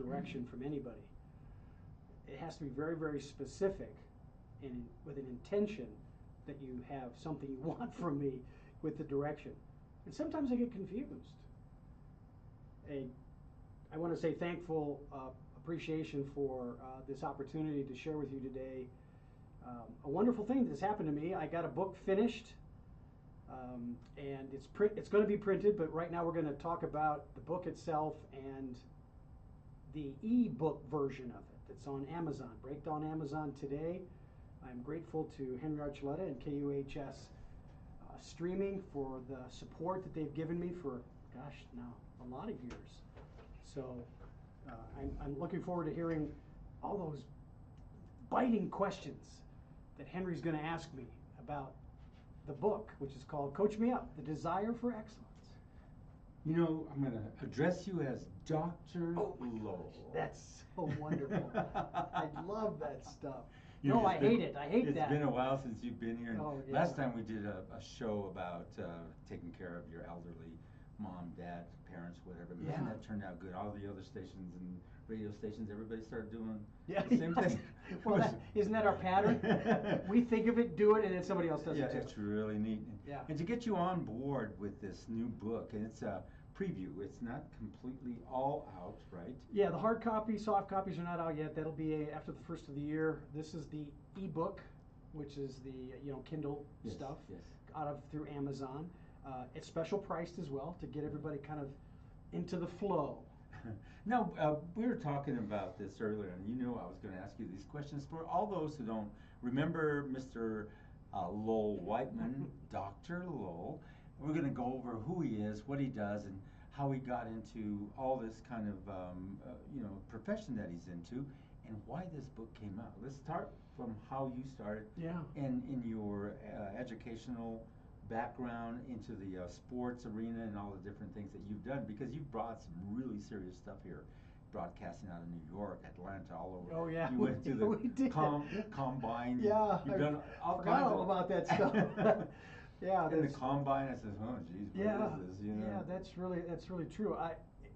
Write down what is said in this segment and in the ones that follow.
direction from anybody. It has to be very, very specific and with an intention that you have something you want from me with the direction. And sometimes I get confused. I want to say thankful appreciation for this opportunity to share with you today. A wonderful thing that's happened to me. I got a book finished, and it's going to be printed, but right now we're going to talk about the book itself and the e-book version of it. It's on Amazon, breaked on Amazon today. I'm grateful to Henry Archuleta and KUHS Streaming for the support that they've given me for, gosh, now a lot of years. So I'm looking forward to hearing all those biting questions that Henry's going to ask me about the book, which is called Coach Me Up, The Desire for Excellence. You know, I'm going to address you as Dr. Lowell. That's so wonderful. I love that stuff. No, I hate it. I hate that. It's been a while since you've been here. Oh, yeah. Last time we did a show about taking care of your elderly mom, dad, parents, whatever. Man, that turned out good. All the other stations and radio stations, everybody started doing the same thing. Well, isn't that our pattern? We think of it, do it, and then somebody else does it too. Yeah, it's really neat. Yeah. And to get you on board with this new book, and it's a preview. It's not completely all out, right? Yeah, the hard copy, soft copies are not out yet. That'll be after the first of the year. This is the ebook, which is the Kindle stuff through Amazon. It's special priced as well to get everybody kind of into the flow. Now, we were talking about this earlier, and you knew I was going to ask you these questions. For all those who don't remember Mr. Lowell Whiteman, Dr. Lowell, we're going to go over who he is, what he does, and how he got into all this kind of profession that he's into, and why this book came out. Let's start from how you started in your educational background into the sports arena and all the different things that you've done, because you've brought some really serious stuff here, broadcasting out of New York, Atlanta, all over. Oh yeah, you went to the combine. Yeah, you've done all kinds of about that stuff. Yeah, in the combine, I said, "Oh, geez, what is this?" Yeah, that's really true.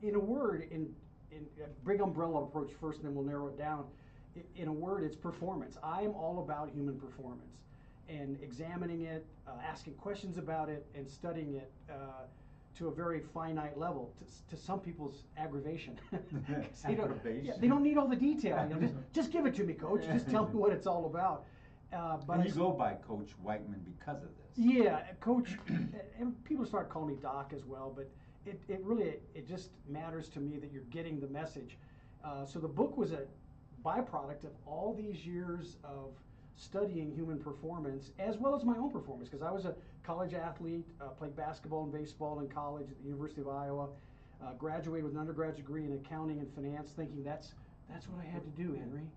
In a word, in a big umbrella approach first, and then we'll narrow it down. In a word, it's performance. I'm all about human performance and examining it, asking questions about it, and studying it to a very finite level, to some people's aggravation. They don't need all the detail. Just give it to me, Coach. Just tell me what it's all about. But you go by Coach Whiteman because of this. Yeah, Coach, and people start calling me Doc as well, but it really just matters to me that you're getting the message. So the book was a byproduct of all these years of studying human performance, as well as my own performance, because I was a college athlete, played basketball and baseball in college at the University of Iowa, graduated with an undergraduate degree in accounting and finance, thinking that's what I had to do, Henry.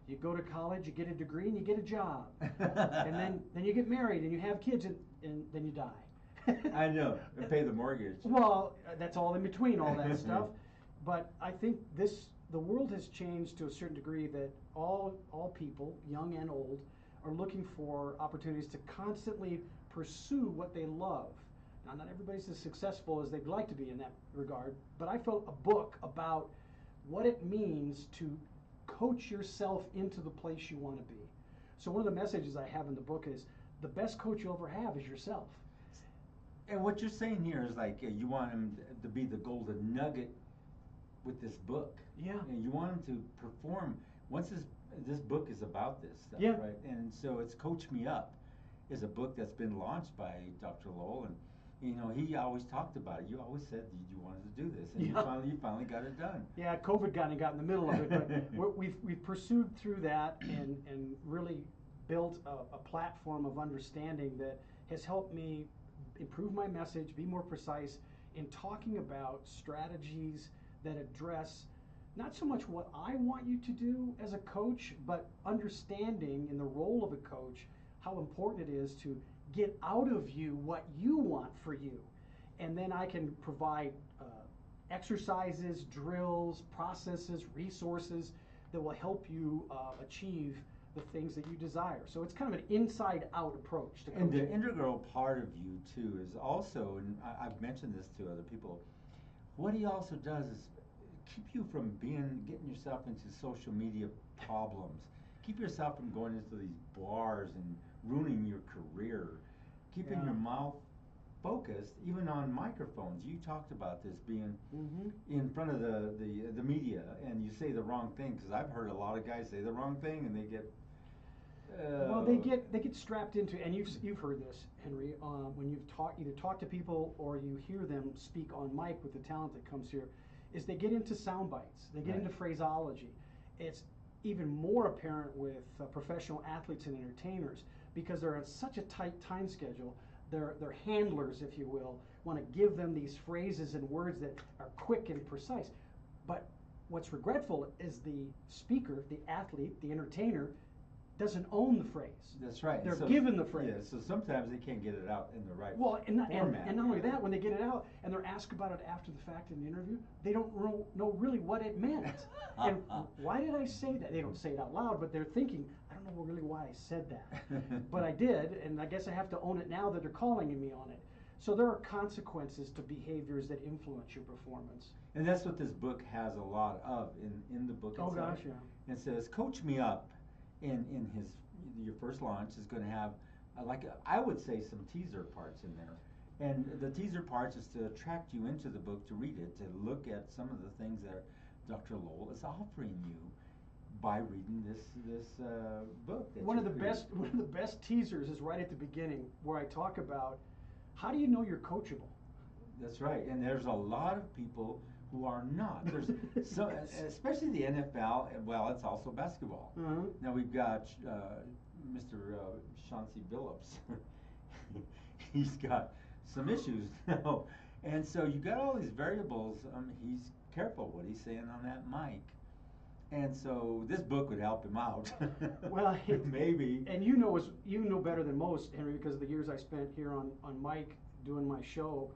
You go to college, you get a degree, and you get a job. And then you get married, and you have kids, and then you die. I know, and pay the mortgage. Well, that's all in between, all that stuff. But I think the world has changed to a certain degree that all people, young and old, are looking for opportunities to constantly pursue what they love. Now, not everybody's as successful as they'd like to be in that regard, but I felt a book about what it means to coach yourself into the place you want to be. So one of the messages I have in the book is the best coach you'll ever have is yourself. And what you're saying here is like you want him to be the golden nugget with this book. Yeah. And you want him to perform. Once this book is about this stuff, right? And so it's Coach Me Up is a book that's been launched by Dr. Lowell, and he always talked about it. You always said you wanted to do this, and you finally got it done. Yeah, COVID got in the middle of it, but we've pursued through that and really built a platform of understanding that has helped me improve my message, be more precise in talking about strategies that address not so much what I want you to do as a coach, but understanding in the role of a coach how important it is to get out of you what you want for you. And then I can provide exercises, drills, processes, resources that will help you achieve the things that you desire. So it's kind of an inside-out approach to coaching. And the integral part of you, too, is also, and I've mentioned this to other people, what he also does is keep you from getting yourself into social media problems. Keep yourself from going into these bars and ruining your career. Keeping Yeah. your mouth focused, even on microphones. You talked about this being in front of the media, and you say the wrong thing, because I've heard a lot of guys say the wrong thing, and they get. Well, they get strapped into, and you've heard this, Henry, when you've either talked to people or you hear them speak on mic with the talent that comes here, is they get into sound bites, they get Right. into phraseology. It's even more apparent with professional athletes and entertainers because they're on such a tight time schedule. Their handlers, if you will, want to give them these phrases and words that are quick and precise. But what's regretful is the speaker, the athlete, the entertainer, doesn't own the phrase. That's right. They're So- given the phrase. Yeah, so sometimes they can't get it out in the right Well, and not format. only that, when they get it out and they're asked about it after the fact in the interview, they don't know really what it meant. And why did I say that? They don't say it out loud, but they're thinking, I don't know really why I said that. But I did, and I guess I have to own it now that they're calling me on it. So there are consequences to behaviors that influence your performance. And that's what this book has a lot of in the book Oh itself. gosh, yeah. It says, "Coach Me Up," in your first launch is going to have I would say some teaser parts in there, and the teaser parts is to attract you into the book to read it, to look at some of the things that Dr. Lowell is offering you by reading this book. That One of you the created. best teasers is right at the beginning where I talk about how do you know you're coachable. That's right, and there's a lot of people who are not. There's so, especially the NFL. Well, it's also basketball. Uh-huh. Now we've got Mr. Chauncey Billups. He's got some issues now, and so you got all these variables. He's careful what he's saying on that mic, and so this book would help him out. Well, maybe. And you know better than most, Henry, because of the years I spent here on Mike doing my show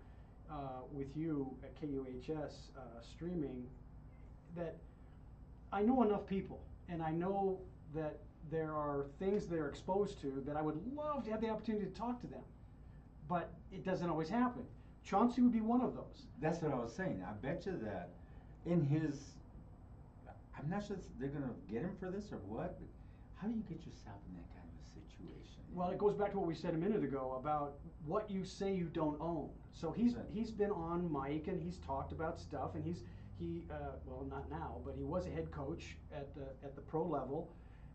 with you at KUHS streaming, that I know enough people, and I know that there are things they're exposed to that I would love to have the opportunity to talk to them, but it doesn't always happen. Chauncey would be one of those. That's what I was saying. I bet you that in his, I'm not sure they're going to get him for this or what, but how do you get yourself in that kind of a situation? Well, it goes back to what we said a minute ago about what you say you don't own. So he's been on mic and he's talked about stuff, and he well, not now, but he was a head coach at the pro level,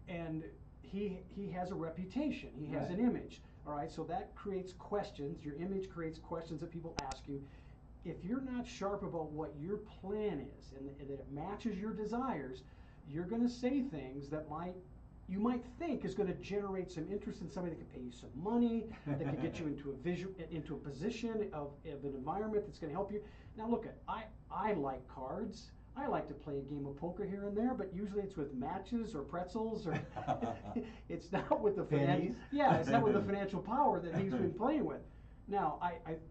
and he has a reputation. He has Right. an image. All right, so that creates questions. Your image creates questions that people ask you. If you're not sharp about what your plan is and that it matches your desires, you're going to say things that you might think is going to generate some interest in somebody that can pay you some money, that can get you into a position of an environment that's going to help you. Now look, I like cards. I like to play a game of poker here and there, but usually it's with matches or pretzels, or it's not with the Pennies? it's not with the financial power that he's been playing with. Now,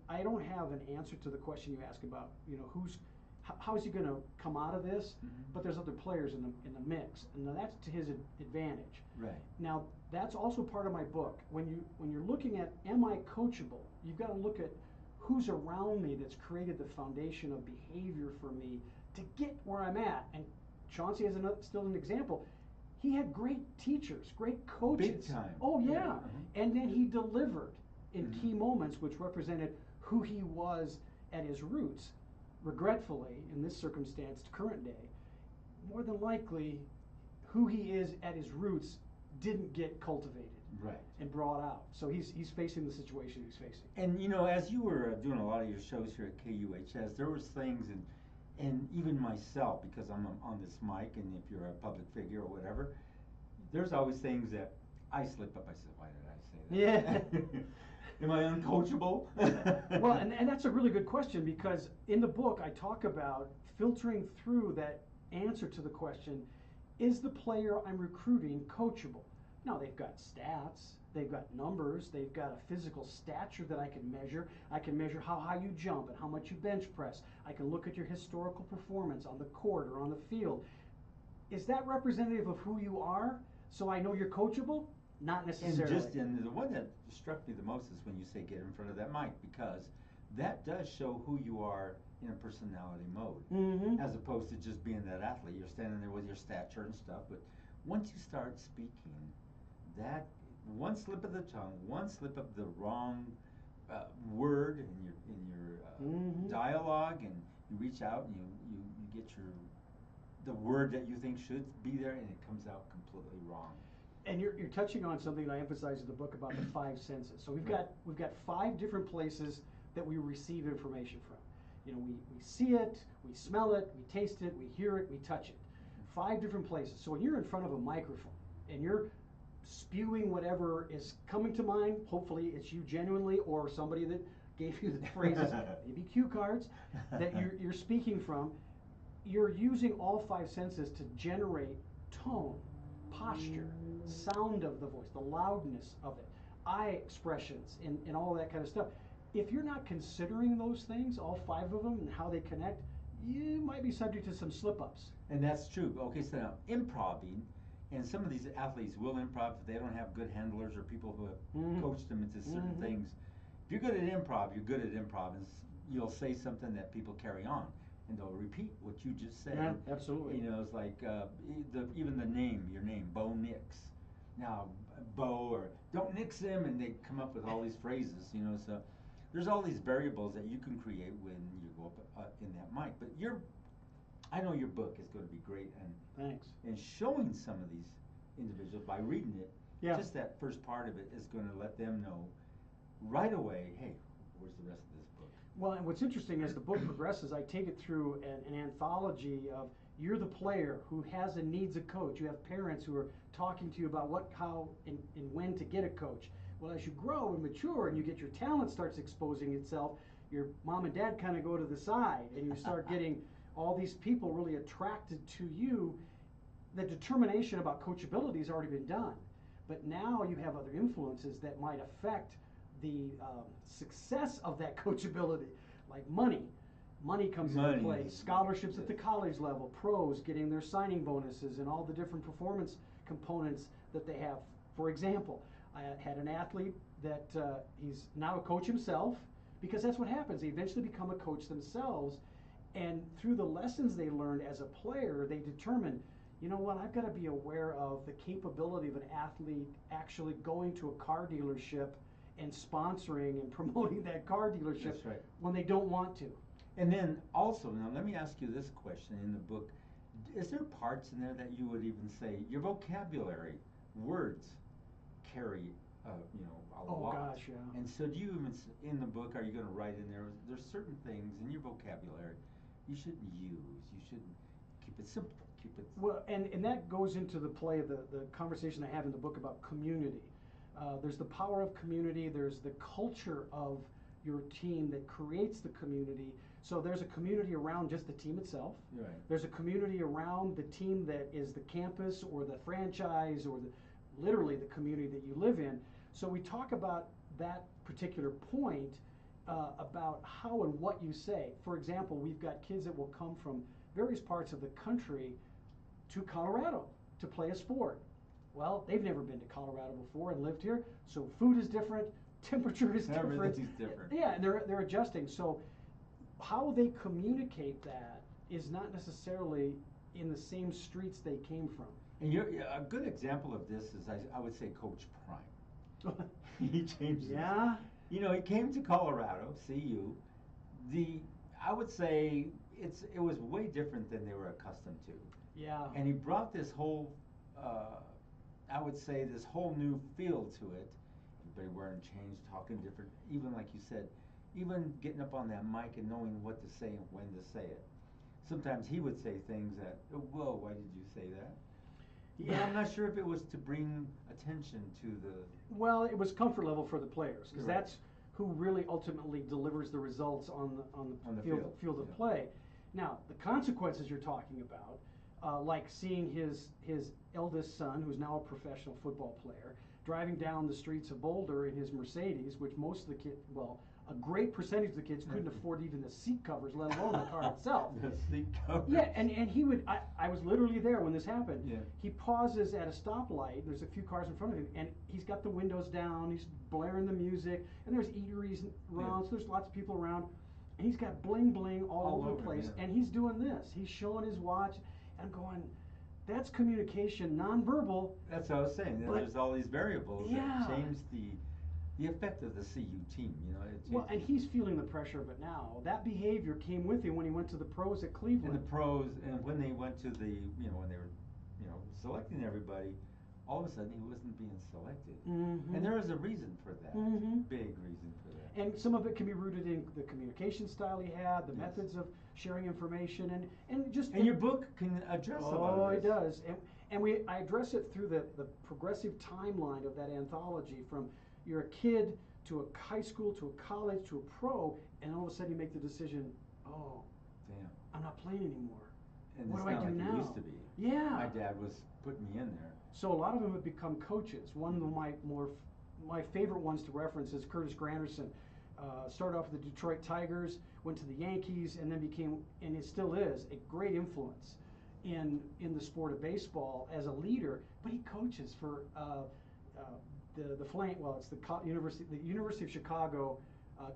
I don't have an answer to the question you ask about, how is he going to come out of this? Mhm. But there's other players in the mix, and now that's to his advantage. Right. Now, that's also part of my book. When you're looking at, am I coachable? You've got to look at who's around me that's created the foundation of behavior for me to get where I'm at. And Chauncey is still an example. He had great teachers, great coaches. Big time. Oh yeah. Yeah. And then he delivered in Mhm. key moments which represented who he was at his roots. Regretfully, in this circumstance, current day, more than likely, who he is at his roots didn't get cultivated Right. and brought out. So he's facing the situation he's facing. And as you were doing a lot of your shows here at KUHS, there was things, and even myself, because I'm on this mic, and if you're a public figure or whatever, there's always things that I slip up. I said, why did I say that? Yeah. Am I uncoachable? Well, and that's a really good question, because in the book I talk about filtering through that answer to the question, is the player I'm recruiting coachable? Now, they've got stats, they've got numbers, they've got a physical stature that I can measure. I can measure how high you jump and how much you bench press. I can look at your historical performance on the court or on the field. Is that representative of who you are, so I know you're coachable? Not necessarily. And the one that struck me the most is when you say get in front of that mic, because that does show who you are in a personality mode, Mm-hmm. as opposed to just being that athlete. You're standing there with your stature and stuff, but once you start speaking, that one slip of the tongue, one slip of the wrong word in your dialogue, and you reach out and you get the word that you think should be there, and it comes out completely wrong. And you're touching on something that I emphasize in the book about the five senses. So we've Right. got five different places that we receive information from. You know, we see it, we smell it, we taste it, we hear it, we touch it. Five different places. So when you're in front of a microphone and you're spewing whatever is coming to mind, hopefully it's you genuinely or somebody that gave you the phrases, maybe cue cards, that you're speaking from, you're using all five senses to generate tone, posture, sound of the voice, the loudness of it, eye expressions, and all that kind of stuff. If you're not considering those things, all five of them, and how they connect, you might be subject to some slip-ups. And that's true. Okay, so now improving, and some of these athletes will improv if they don't have good handlers or people who have coached them into certain things. If you're good at improv, you're good at improv, and you'll say something that people carry on, and they'll repeat what you just said. Yeah, absolutely. You know, it's like even the name, your name, Bo Nix. Now, Bo, or don't nix him, and they come up with all these phrases, you know, so there's all these variables that you can create when you go up in that mic. But I know your book is going to be great, and Thanks. and showing some of these individuals by reading it, Yeah. just that first part of it is going to let them know right away, hey, where's the rest of this book? Well, and what's interesting as the book progresses, I take it through an anthology of you're the player who has and needs a coach. You have parents who are talking to you about what, how, and when to get a coach. Well, as you grow and mature and you get your talent starts exposing itself, your mom and dad kind of go to the side, and you start getting all these people really attracted to you. The determination about coachability has already been done, but now you have other influences that might affect the success of that coachability, like money. Money comes into play, scholarships at the college level, pros getting their signing bonuses, and all the different performance components that they have. For example, I had an athlete that he's now a coach himself, because that's what happens. They eventually become a coach themselves, and through the lessons they learned as a player, they determined, you know what, I've got to be aware of the capability of an athlete actually going to a car dealership and sponsoring and promoting that car dealership. That's right. When they don't want to. And then also, now let me ask you this question in the book. Is there parts in there that you would even say, your vocabulary, words, carry, you know, a lot? Oh gosh, yeah. And so do you even, in the book, are you going to write in there's certain things in your vocabulary you shouldn't use, you shouldn't, keep it simple, keep it. Well, and that goes into the play of the conversation I have in the book about community. There's the power of community, there's the culture of your team that creates the community. So there's a community around just the team itself. Right. There's a community around the team that is the campus or the franchise or literally the community that you live in. So we talk about that particular point about how and what you say. For example, we've got kids that will come from various parts of the country to Colorado to play a sport. Well, they've never been to Colorado before and lived here, so food is different, temperature is different. Everything's different. Yeah, and they're adjusting. So how they communicate that is not necessarily in the same streets they came from. And a good example of this is, I would say, Coach Prime. He changed this. Yeah. You know, he came to Colorado, CU. I would say it was way different than they were accustomed to. Yeah. And he brought this whole, I would say, this whole new feel to it. Everybody wearing chains, talking different, even like you said, even getting up on that mic and knowing what to say and when to say it. Sometimes he would say things that, oh, whoa, why did you say that? Yeah. But I'm not sure if it was to bring attention to the. Well, it was comfort level for the players, because Correct. that's who really ultimately delivers the results on the field of yeah. play. Now, the consequences you're talking about, like seeing his eldest son, who's now a professional football player, driving down the streets of Boulder in his Mercedes, which most of the kids, well, a great percentage of the kids couldn't afford even the seat covers, let alone the car itself. The seat covers. Yeah, and he would, I was literally there when this happened. Yeah. He pauses at a stoplight, there's a few cars in front of him, and he's got the windows down, he's blaring the music, and there's eateries around, so there's lots of people around. and he's got bling bling all over the place, yeah. and he's doing this. He's showing his watch, and I'm going, that's communication, nonverbal. That's what I was saying. There's all these variables Yeah. that change the effect of the CU team. You know, Well, and he's feeling the pressure of it now. That behavior came with him when he went to the pros at Cleveland. and the pros, and when they went to the, when they were, selecting everybody, all of a sudden he wasn't being selected. Mm-hmm. And there is a reason for that. Mm-hmm. Big reason for that. And some of it can be rooted in the communication style he had, the Yes. methods of sharing information, and just. And your book can address a lot of it this. does. And I address it through the progressive timeline of that anthology, from you're a kid to a high school to a college to a pro, and all of a sudden you make the decision, oh, Damn. I'm not playing anymore. And What it's do I not do like now? it used to be. Yeah. My dad was putting me in there. So a lot of them have become coaches. One of my favorite ones to reference is Curtis Granderson. Started off with the Detroit Tigers, went to the Yankees, and then became, and it still is, a great influence in the sport of baseball as a leader. But he coaches for the Flame. Well, it's the University of Chicago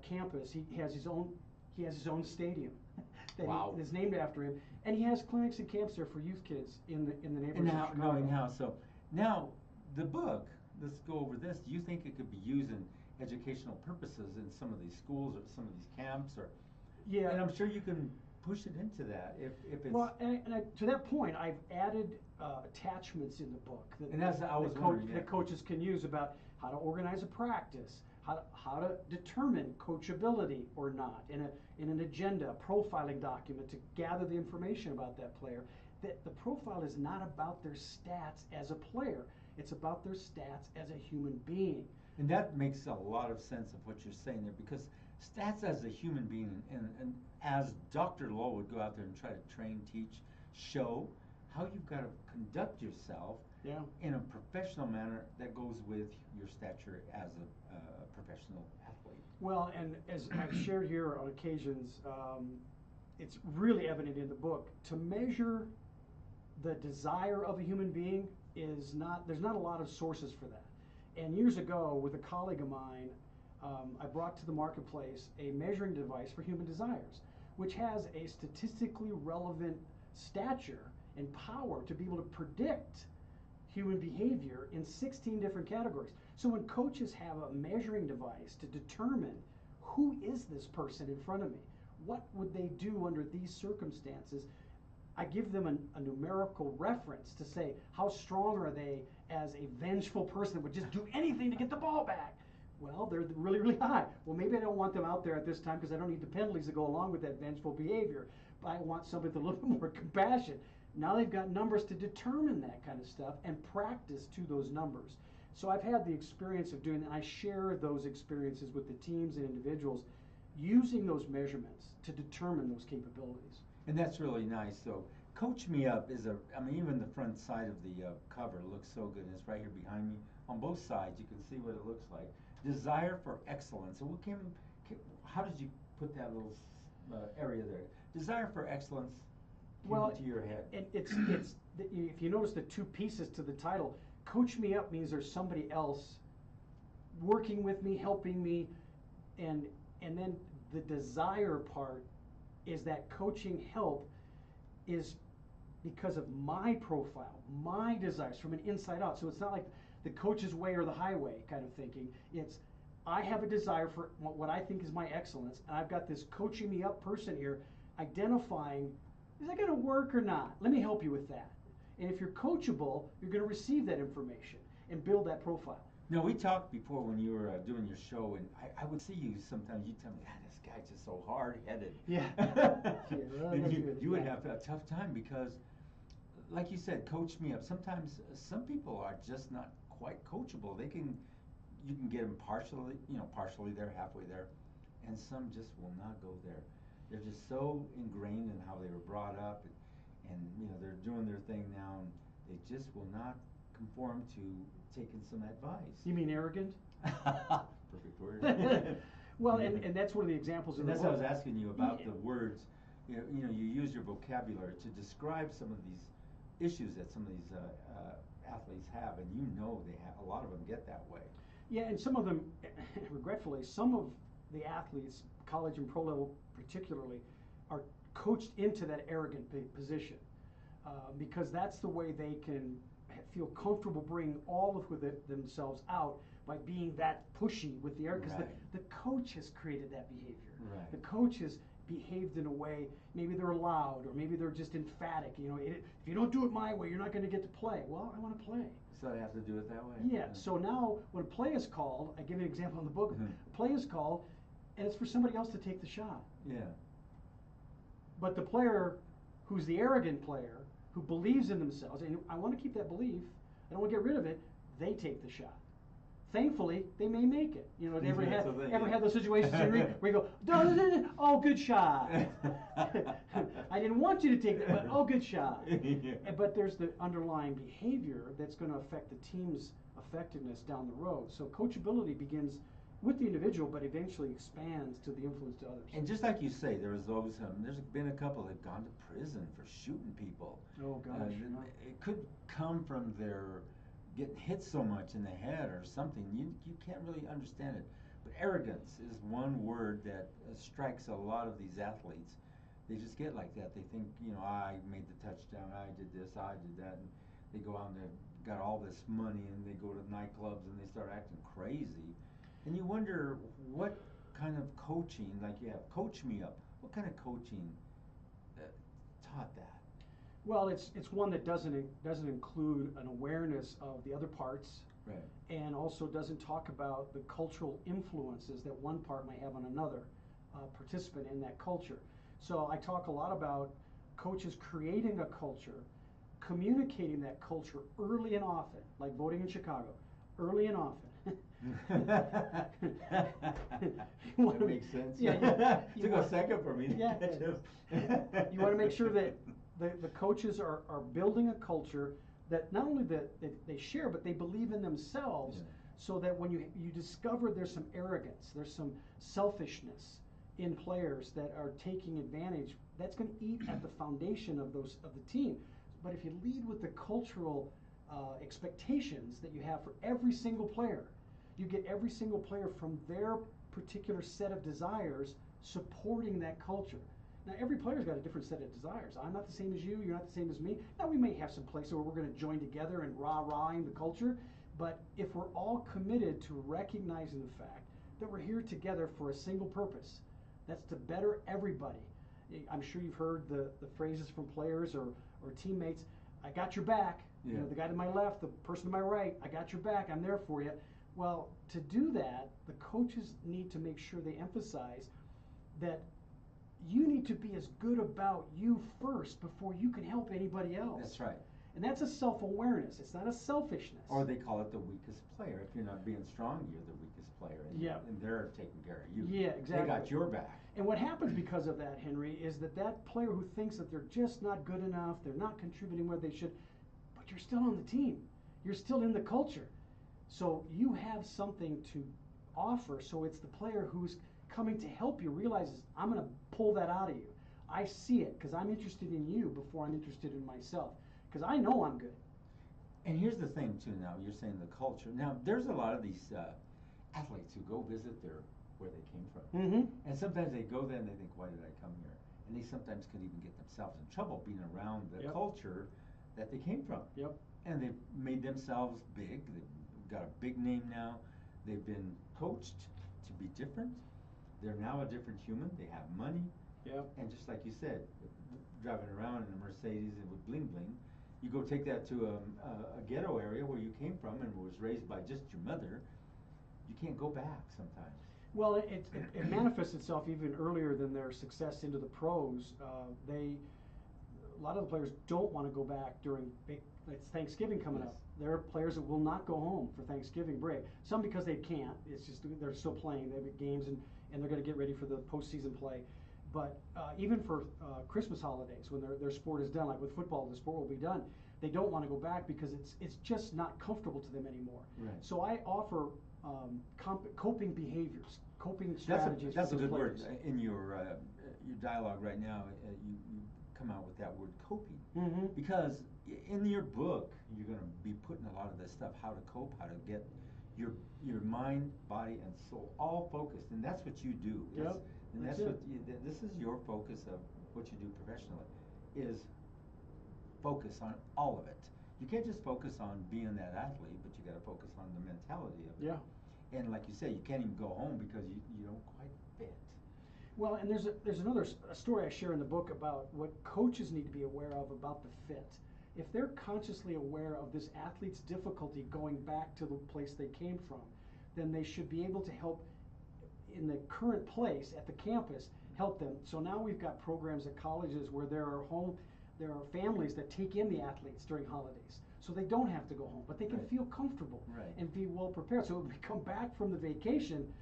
campus. He has his own stadium that is named after him, and he has clinics and camps there for youth kids in the neighborhood of Chicago. So now the book. Let's go over this. Do you think it could be used in educational purposes in some of these schools or some of these camps, or? Yeah. And I'm sure you can push it into that if it's. Well, to that point, I've added attachments in the book that coaches can use about how to organize a practice, how to determine coachability or not in an agenda, a profiling document to gather the information about that player. That the profile is not about their stats as a player; it's about their stats as a human being. And that makes a lot of sense of what you're saying there, because stats as a human being, and as Dr. Lowe would go out there and try to train, teach, show how you've got to conduct yourself in a professional manner that goes with your stature as a professional athlete. Well, and as I've shared here on occasions, it's really evident in the book. To measure the desire of a human being there's not a lot of sources for that. And years ago, with a colleague of mine, I brought to the marketplace a measuring device for human desires, which has a statistically relevant stature and power to be able to predict human behavior in 16 different categories. So when coaches have a measuring device to determine who is this person in front of me, what would they do under these circumstances, I give them a numerical reference to say, how strong are they as a vengeful person that would just do anything to get the ball back? Well, they're really, really high. Well, maybe I don't want them out there at this time because I don't need the penalties to go along with that vengeful behavior. But I want somebody with a little bit more compassion. Now they've got numbers to determine that kind of stuff and practice to those numbers. So I've had the experience of doing that, and I share those experiences with the teams and individuals using those measurements to determine those capabilities. And that's really nice. So Coach Me Up is even the front side of the cover looks so good. And it's right here behind me. On both sides, you can see what it looks like. Desire for excellence. So how did you put that little area there? Desire for excellence came into your head. And it's if you notice the two pieces to the title, Coach Me Up means there's somebody else working with me, helping me, and then the desire part is that coaching help is because of my profile, my desires from an inside out. So it's not like the coach's way or the highway kind of thinking. It's I have a desire for what I think is my excellence, and I've got this coaching me up person here identifying, is that going to work or not? Let me help you with that. And if you're coachable, you're going to receive that information and build that profile. Now, we talked before when you were doing your show, and I would see you sometimes. You'd tell me, this guy's just so hard-headed. Yeah. And you would have a tough time because, like you said, coach me up. Sometimes some people are just not quite coachable. You can get them partially there, halfway there, and some just will not go there. They're just so ingrained in how they were brought up, and they're doing their thing now, and they just will not conform to taking some advice. You mean arrogant? Perfect word. Well, and that's one of the examples in the book. That's what I was asking you about, the words. You use your vocabulary to describe some of these issues that some of these athletes have, and a lot of them get that way. Yeah, and some of them, regretfully, some of the athletes college and pro level particularly, are coached into that arrogant position because that's the way they can feel comfortable bringing all of themselves out by being that pushy with the air, because the coach has created that behavior. Right. The coach has behaved in a way, maybe they're loud or maybe they're just emphatic. You know, if you don't do it my way, you're not going to get to play. Well, I want to play. So I have to do it that way? Yeah, so now when a play is called, I give you an example in the book, a play is called and it's for somebody else to take the shot. Yeah. But the player who's the arrogant player, who believes in themselves, and I want to keep that belief, I don't want to get rid of it, they take the shot. Thankfully, they may make it. You know, ever had those situations where you go, oh, good shot. I didn't want you to take that, but oh, good shot. Yeah. But there's the underlying behavior that's going to affect the team's effectiveness down the road. So coachability begins with the individual, but eventually expands to the influence to others. And just like you say, there's been a couple that have gone to prison for shooting people. Oh gosh. It could come from their getting hit so much in the head or something. You can't really understand it. But arrogance is one word that strikes a lot of these athletes. They just get like that. They think, you know, I made the touchdown, I did this, I did that, and they go out and they've got all this money and they go to nightclubs and they start acting crazy. And you wonder what kind of coaching, like you have Coach Me Up, what kind of coaching taught that? Well, it's one that doesn't include an awareness of the other parts, right, and also doesn't talk about the cultural influences that one part might have on another participant in that culture. So I talk a lot about coaches creating a culture, communicating that culture early and often, like voting in Chicago, early and often. That makes sense. Yeah, Took a second for me to catch up. You want to make sure that the coaches are building a culture that not only that they share, but they believe in themselves, so that when you discover there's some arrogance, there's some selfishness in players that are taking advantage, that's going to eat at the foundation of the team. But if you lead with the cultural expectations that you have for every single player, you get every single player from their particular set of desires supporting that culture. Now, every player's got a different set of desires. I'm not the same as you, you're not the same as me. Now, we may have some places where we're going to join together and rah-rahing the culture, but if we're all committed to recognizing the fact that we're here together for a single purpose, that's to better everybody. I'm sure you've heard the phrases from players or teammates, I got your back. Yeah. You know, the guy to my left, the person to my right, I got your back, I'm there for you. Well, to do that, the coaches need to make sure they emphasize that you need to be as good about you first before you can help anybody else. That's right. And that's a self-awareness. It's not a selfishness. Or they call it the weakest player. If you're not being strong, you're the weakest player. And, and they're taking care of you. Yeah, exactly. They got your back. And what happens because of that, Henry, is that player who thinks that they're just not good enough, they're not contributing where they should, but you're still on the team. You're still in the culture. So you have something to offer. So it's the player who's coming to help you realizes, I'm going to pull that out of you. I see it because I'm interested in you before I'm interested in myself. Because I know I'm good. And here's the thing too. Now you're saying the culture. Now there's a lot of these athletes who go visit where they came from, and sometimes they go there and they think, why did I come here? And they sometimes could even get themselves in trouble being around the culture that they came from. And they've made themselves big. They've got a big name now. They've been coached to be different. They're now a different human. They have money. And just like you said, driving around in a Mercedes and with bling bling, you go take that to a ghetto area where you came from and was raised by just your mother, you can't go back sometimes. Well, it manifests itself even earlier than their success into the pros. A lot of the players don't want to go back during it's Thanksgiving coming up. There are players that will not go home for Thanksgiving break. Some because they can't. It's just they're still playing. They have games and they're going to get ready for the postseason play. But even for Christmas holidays, when their sport is done, like with football, the sport will be done. They don't want to go back because it's just not comfortable to them anymore. So I offer coping behaviors, coping strategies. That's a good players. word. In your dialogue right now, you come out with that word coping. Because in your book, you're going to be putting a lot of this stuff, how to cope, how to get your mind, body, and soul all focused, and that's what you do. And That's that's it. this is your focus of what you do professionally, is focus on all of it. You can't just focus on being that athlete, but you got to focus on the mentality of it. Yeah. And like you say, you can't even go home because you don't quite fit. Well, and there's another a story I share in the book about what coaches need to be aware of about the fit. If they're consciously aware of this athlete's difficulty going back to the place they came from, then they should be able to help in the current place at the campus, help them. So now we've got programs at colleges where there are families that take in the athletes during holidays. So they don't have to go home, but they can Right. feel comfortable Right. and be well prepared. So when we come back from the vacation,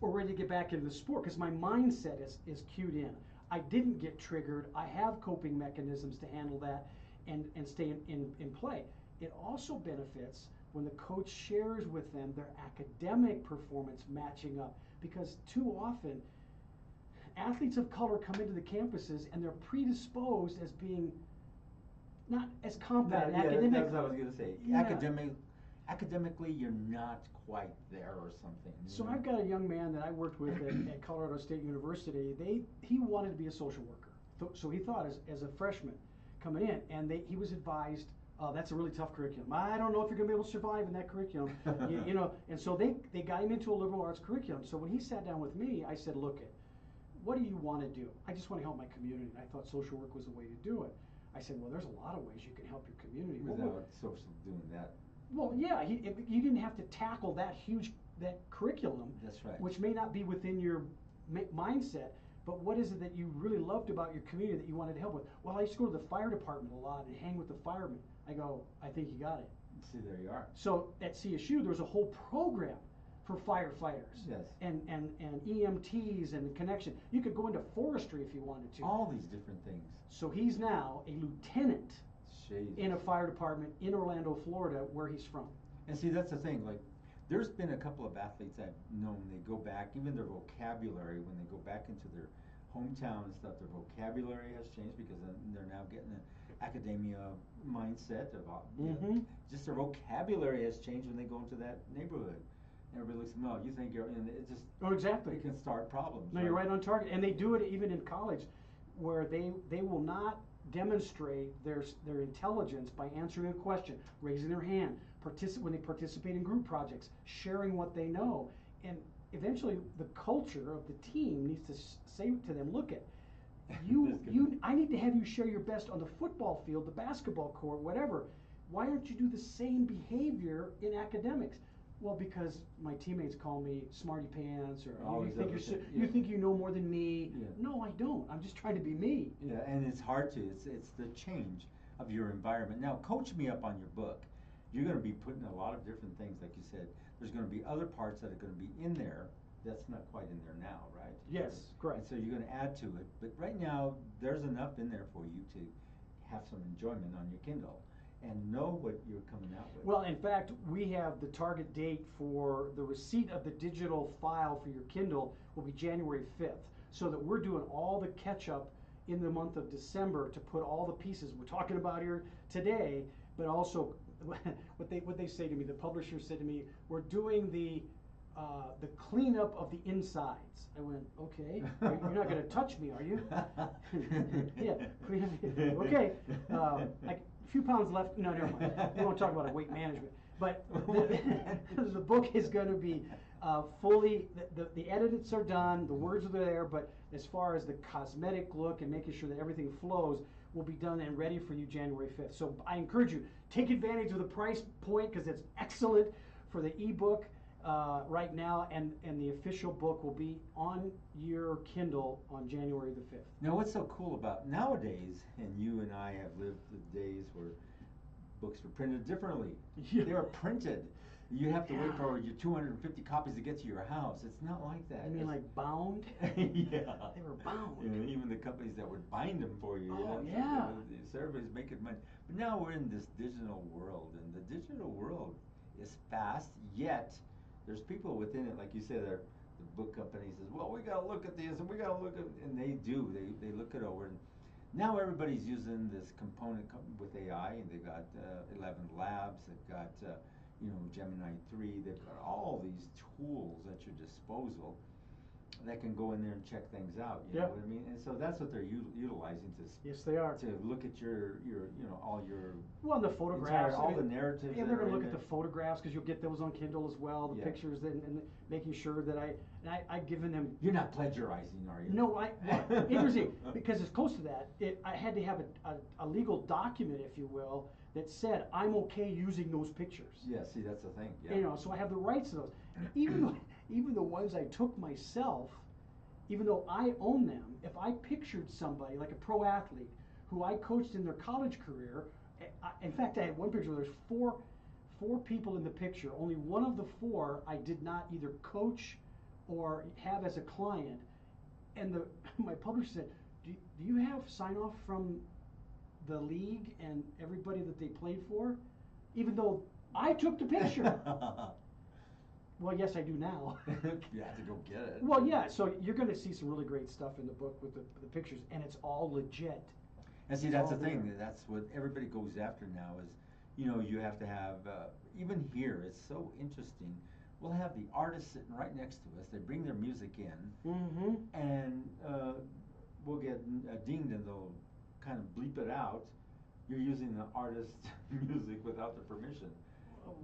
we're ready to get back into the sport because my mindset is cued in. I didn't get triggered. I have coping mechanisms to handle that and stay in play. It also benefits when the coach shares with them their academic performance matching up, because too often athletes of color come into the campuses and they're predisposed as being not as competent academically. That's what I was going to say. Yeah. Academically, you're not quite there or something. So you know? I've got a young man that I worked with at Colorado State University. He wanted to be a social worker. So he thought as a freshman coming in, and he was advised, that's a really tough curriculum. I don't know if you're going to be able to survive in that curriculum. you know, and so they got him into a liberal arts curriculum. So when he sat down with me, I said, look, what do you want to do? I just want to help my community. And I thought social work was the way to do it. I said, well, there's a lot of ways you can help your community. Without social doing that. Well, yeah, you didn't have to tackle that curriculum. That's right. Which may not be within your mindset, but what is it that you really loved about your community that you wanted to help with? Well, I used to go to the fire department a lot and hang with the firemen. I go, I think you got it. See, there you are. So at CSU, there was a whole program for firefighters. Yes. And EMTs and the connection. You could go into forestry if you wanted to. All these different things. So he's now a lieutenant Jeez. in a fire department in Orlando, Florida, where he's from. And see, that's the thing. Like, there's been a couple of athletes I've known. They go back, even their vocabulary when they go back into their hometown and stuff. Their vocabulary has changed because they're now getting an academia mindset of just their vocabulary has changed when they go into that neighborhood. Everybody looks at them, you think you're, and it just exactly. It can start problems. No, you're right on target, and they do it even in college, where they will not demonstrate their intelligence by answering a question, raising their hand, when they participate in group projects, sharing what they know, and eventually the culture of the team needs to say to them, look at I need to have you share your best on the football field, the basketball court, whatever. Why don't you do the same behavior in academics? Well, because my teammates call me smarty pants, or you think you know more than me. Yeah. No, I don't. I'm just trying to be me. Yeah, and it's hard to. It's the change of your environment. Now, coach me up on your book. You're going to be putting a lot of different things, like you said. There's going to be other parts that are going to be in there that's not quite in there now, right? Yes, correct. And so you're going to add to it. But right now, there's enough in there for you to have some enjoyment on your Kindle and know what you're coming out with. Well, in fact, we have the target date for the receipt of the digital file for your Kindle will be January 5th. So that we're doing all the catch up in the month of December to put all the pieces we're talking about here today, but also what they say to me, the publisher said to me, we're doing the cleanup of the insides. I went, okay, you're not going to touch me, are you? Yeah, clean up. Okay, a few pounds left. No, never mind. We won't talk about weight management. But the book is going to be fully, the edits are done, the words are there, but as far as the cosmetic look and making sure that everything flows will be done and ready for you January 5th. So I encourage you, take advantage of the price point because it's excellent for the ebook right now, and the official book will be on your Kindle on January the 5th. Now, what's so cool about nowadays, and you and I have lived the days where books were printed differently. Yeah. They were printed. You have to wait for your 250 copies to get to your house. It's not like that. You mean like bound? Yeah. They were bound. You know, even the companies that would bind them for you. Oh, you know, yeah. Everybody's making money. But now we're in this digital world, and the digital world is fast, yet there's people within it, like you said, the book company says, well, we got to look at this, and we got to look at, and they do. They look it over. And now everybody's using this component with AI, and they've got 11 Labs, they've got Gemini 3, they've got all these tools at your disposal that can go in there and check things out. You Yeah. know what I mean? And so that's what they're utilizing Yes, they are. to look at your all your Well, and the photographs. all the narratives. And that they're are going to look in at the there. photographs because you'll get those on Kindle as well, the Yeah. pictures, and making sure that I've given them. You're not plagiarizing, are you? No, well, interesting, because it's close to that. I had to have a legal document, if you will, that said I'm okay using those pictures. Yeah, see, that's the thing. Yeah. You know, so I have the rights to those. Even the ones I took myself, even though I own them, if I pictured somebody like a pro athlete who I coached in their college career, in fact, I had one picture where there's four people in the picture. Only one of the four I did not either coach or have as a client. And my publisher said, do you have sign off from the league and everybody that they played for? Even though I took the picture. Well, yes, I do now. You have to go get it. Well, yeah, so you're going to see some really great stuff in the book with the pictures, and it's all legit. And see, It's that's all the thing. there. That's what everybody goes after now is, you have to have, even here, it's so interesting. We'll have the artist sitting right next to us. They bring their music in, Mm-hmm. and we'll get dinged, and they'll kind of bleep it out. You're using the artist's music without the permission.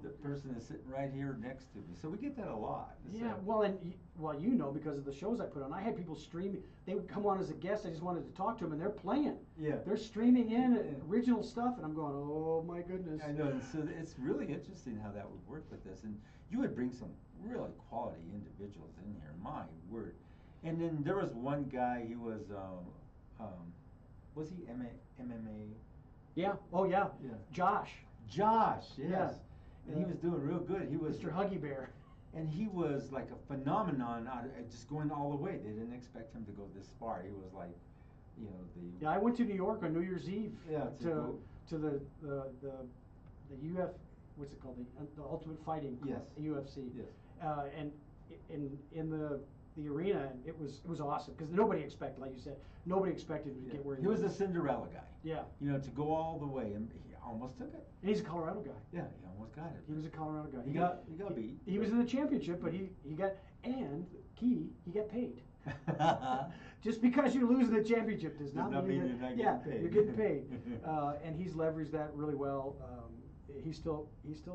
The person is sitting right here next to me, so we get that a lot. Yeah, So- well, because of the shows I put on, I had people streaming. They would come on as a guest. I just wanted to talk to them, and they're playing. Yeah. They're streaming in Yeah. original stuff, and I'm going, oh my goodness. I know, and so it's really interesting how that would work with this, and you would bring some really quality individuals in here. My word! And then there was one guy. He was he MMA? Yeah. Oh yeah. Yeah. Josh, Josh, yes. Yeah. And he was doing real good. He was Mr. Huggy Bear. And he was like a phenomenon, just going all the way. They didn't expect him to go this far. He was like, Yeah, I went to New York on New Year's Eve. Yeah, To the UF, what's it called? The Ultimate Fighting. Yes. UFC. Yes. And in the arena, and it was awesome because nobody expected, like you said, nobody expected him to get where he was the Cinderella guy. Yeah. To go all the way, and he almost took it. And he's a Colorado guy. Yeah, he almost got it. He was a Colorado guy. He got beat. He was in the championship, but he got, and he got paid. Just because you're losing the championship does not mean you're not yeah, getting paid. you're getting paid. And he's leveraged that really well. He's still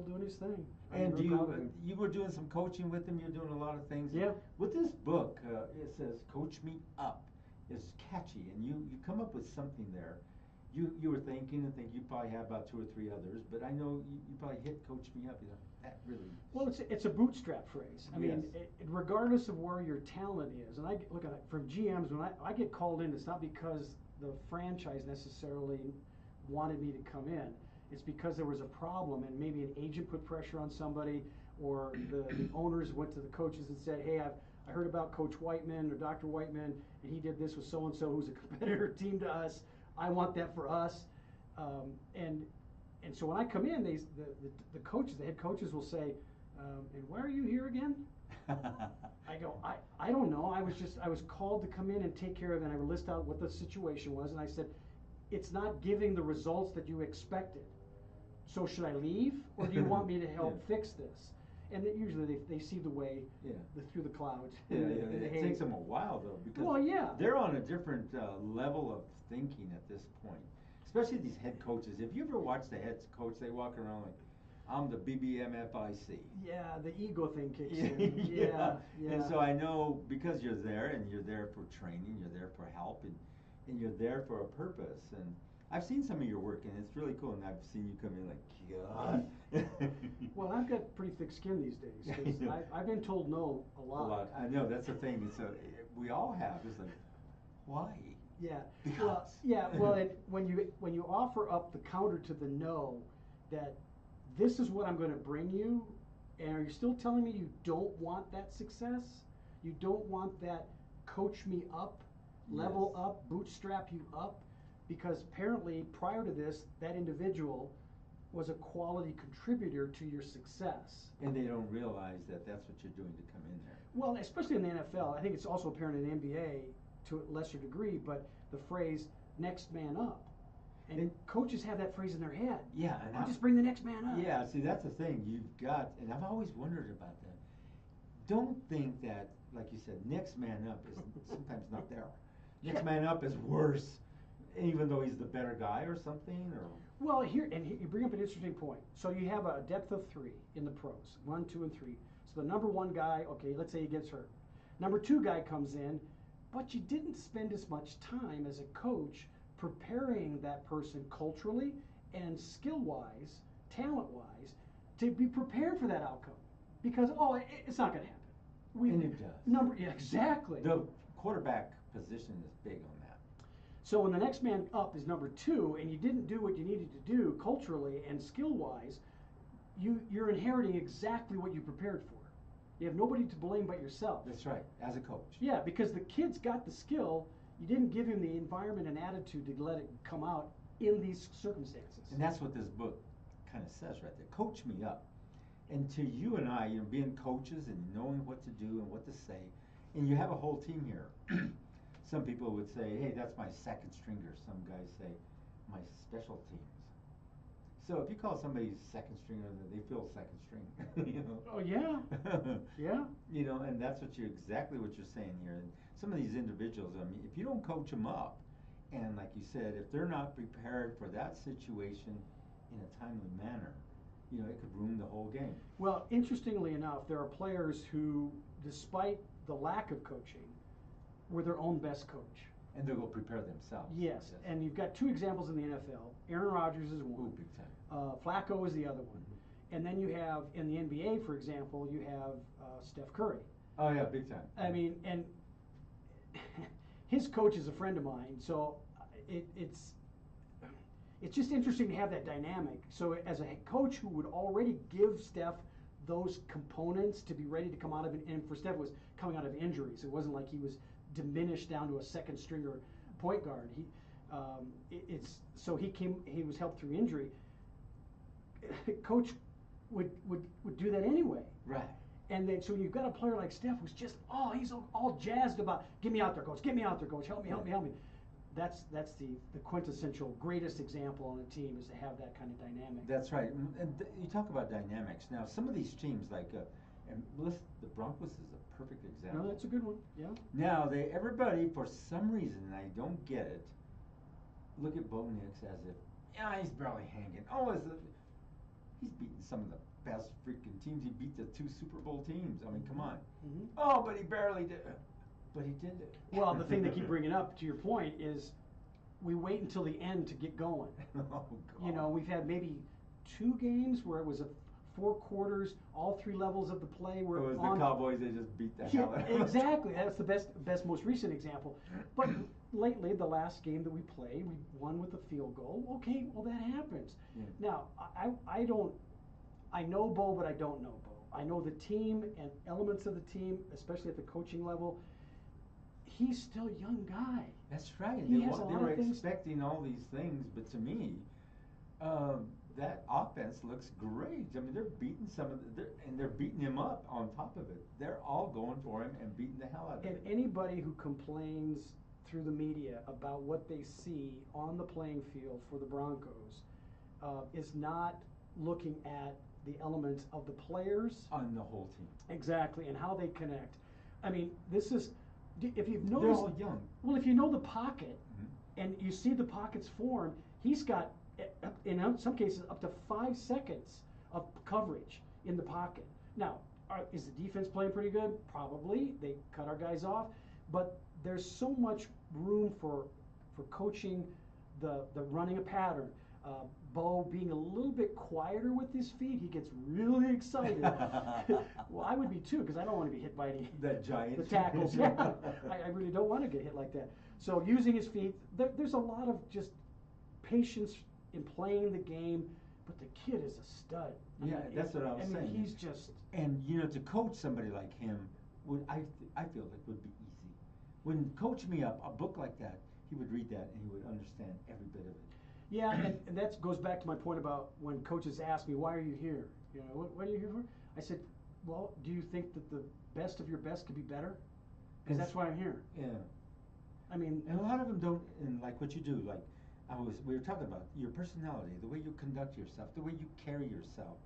doing his thing. I'm And real proud of him. you were doing some coaching with him. You're doing a lot of things. Yeah. With this book, it says "Coach Me Up." It's catchy, and you come up with something there. You were thinking, you probably have about 2 or 3 others, but I know you probably hit "Coach Me Up." That really. Well, it's a bootstrap phrase. I mean, Yes. regardless of where your talent is, and look at it from GMs when I get called in, it's not because the franchise necessarily wanted me to come in. It's because there was a problem, and maybe an agent put pressure on somebody, or the owners went to the coaches and said, "Hey, I heard about Coach Whiteman or Dr. Whiteman, and he did this with so and so, who's a competitor team to us. I want that for us." And so when I come in, the coaches, the head coaches will say, "And why are you here again?" I go, I don't know. I was called to come in and take care of it, and I would list out what the situation was, and I said, "It's not giving the results that you expected. So should I leave, or do you want me to help Yeah. fix this?" And usually they see the way through the clouds. Yeah, and it haze. takes them a while though, because Well, yeah. they're on a different level of thinking at this point. Especially these head coaches. If you ever watch the head coach, they walk around like, "I'm the BBMFIC." Yeah, the ego thing kicks in. Yeah. And so I know because you're there, and you're there for training, you're there for help, and you're there for a purpose. And I've seen some of your work, and it's really cool. And I've seen you come in like, God. Well, I've got pretty thick skin these days, 'cause I've been told no a A lot. lot. I know, that's the thing. It's we all have. It's like, why? Yeah. Because. Well, yeah. Well, when you offer up the counter to the no, that this is what I'm going to bring you, and are you still telling me you don't want that success? You don't want that coach me up, level Yes. up, bootstrap you up? Because apparently prior to this, that individual was a quality contributor to your success. And they don't realize that that's what you're doing to come in there. Well, especially in the NFL, I think it's also apparent in the NBA to a lesser degree, but the phrase "next man up," and coaches have that phrase in their head. Yeah, and I'll just bring the next man up. Yeah, see, that's the thing. You've got, and I've always wondered about that. Don't think that like you said, next man up is sometimes not there. Next man up is worse, even though he's the better guy or something, or. Well, you bring up an interesting point. So you have a depth of 3 in the pros, 1, 2, and 3. So the number 1 guy, okay, let's say he gets hurt. Number 2 guy comes in, but you didn't spend as much time as a coach preparing that person culturally and skill-wise, talent-wise, to be prepared for that outcome. Because, it's not going to happen. And it does. Yeah, exactly. The quarterback position is big on that. So when the next man up is number 2, and you didn't do what you needed to do culturally and skill-wise, you're inheriting exactly what you prepared for. You have nobody to blame but yourself. That's right, as a coach. Yeah, because the kid's got the skill. You didn't give him the environment and attitude to let it come out in these circumstances. And that's what this book kind of says right there. Coach me up. And to you and I, being coaches and knowing what to do and what to say, and you have a whole team here. Some people would say, hey, that's my second stringer. Some guys say, my special teams. So if you call somebody second stringer, they feel second string. Oh, yeah. Yeah. And that's exactly what you're saying here. And some of these individuals, if you don't coach them up, and like you said, if they're not prepared for that situation in a timely manner, it could ruin the whole game. Well, interestingly enough, there are players who, despite the lack of coaching, were their own best coach. And they'll go prepare themselves. Yes. And you've got 2 examples in the NFL. Aaron Rodgers is one. Ooh, big time. Flacco is the other one. Mm-hmm. And then you have, in the NBA, for example, you have Steph Curry. Oh, yeah, big time. I mean, and his coach is a friend of mine, so it's just interesting to have that dynamic. So as a head coach who would already give Steph those components to be ready to come out of it, and for Steph, it was coming out of injuries. It wasn't like he was diminished down to a second stringer point guard. He was helped through injury. Coach would do that anyway. Right. And then so you've got a player like Steph who's just he's all jazzed about, get me out there, coach, get me out there, coach, help me. That's the quintessential greatest example on a team, is to have that kind of dynamic. That's right. And you talk about dynamics. Now, some of these teams, like the Broncos is a perfect example. No, that's a good one. Yeah. Now, everybody, for some reason, and I don't get it, look at Bo Nix as if, he's barely hanging. He's beaten some of the best freaking teams. He beat the 2 Super Bowl teams. I mean, come on. Mm-hmm. Oh, but he barely did. But he did it. Well, the thing they keep bringing up, to your point, is we wait until the end to get going. Oh, God. We've had maybe 2 games where it was 4 quarters, all 3 levels of the play were it was the Cowboys. They just beat the hell out of them. Exactly. That's the best, most recent example. But lately, the last game that we played, we won with a field goal. Okay, well, that happens. Yeah. Now, I know Bo, but I don't know Bo. I know the team and elements of the team, especially at the coaching level. He's still a young guy. That's right. He They has a lot were of things. expecting all these things, but to me, that offense looks great. I mean, they're beating they're beating him up on top of it. They're all going for him and beating the hell out of him. And anybody who complains through the media about what they see on the playing field for the Broncos is not looking at the elements of the players On the whole team. exactly, and how they connect. I mean, this is, if you've They're noticed, all young. well, if you know the pocket, Mm-hmm. and you see the pockets form, he's got, in some cases, up to 5 seconds of coverage in the pocket. Now, is the defense playing pretty good? Probably. They cut our guys off, but there's so much room for coaching the running a pattern. Bo being a little bit quieter with his feet, he gets really excited. Well, I would be too, because I don't want to be hit by the tackles. Yeah, I really don't want to get hit like that. So using his feet, there's a lot of just patience in playing the game, but the kid is a stud. Yeah, that's what I was saying. He's just. And to coach somebody like him I feel it would be easy. When Coach Me Up, a book like that, he would read that and he would understand every bit of it. Yeah, and that goes back to my point about when coaches ask me, why are you here? What are you here for? I said, well, do you think that the best of your best could be better? Because that's why I'm here. Yeah. I mean, and a lot of them don't, and like what you do, like we were talking about your personality, the way you conduct yourself, the way you carry yourself.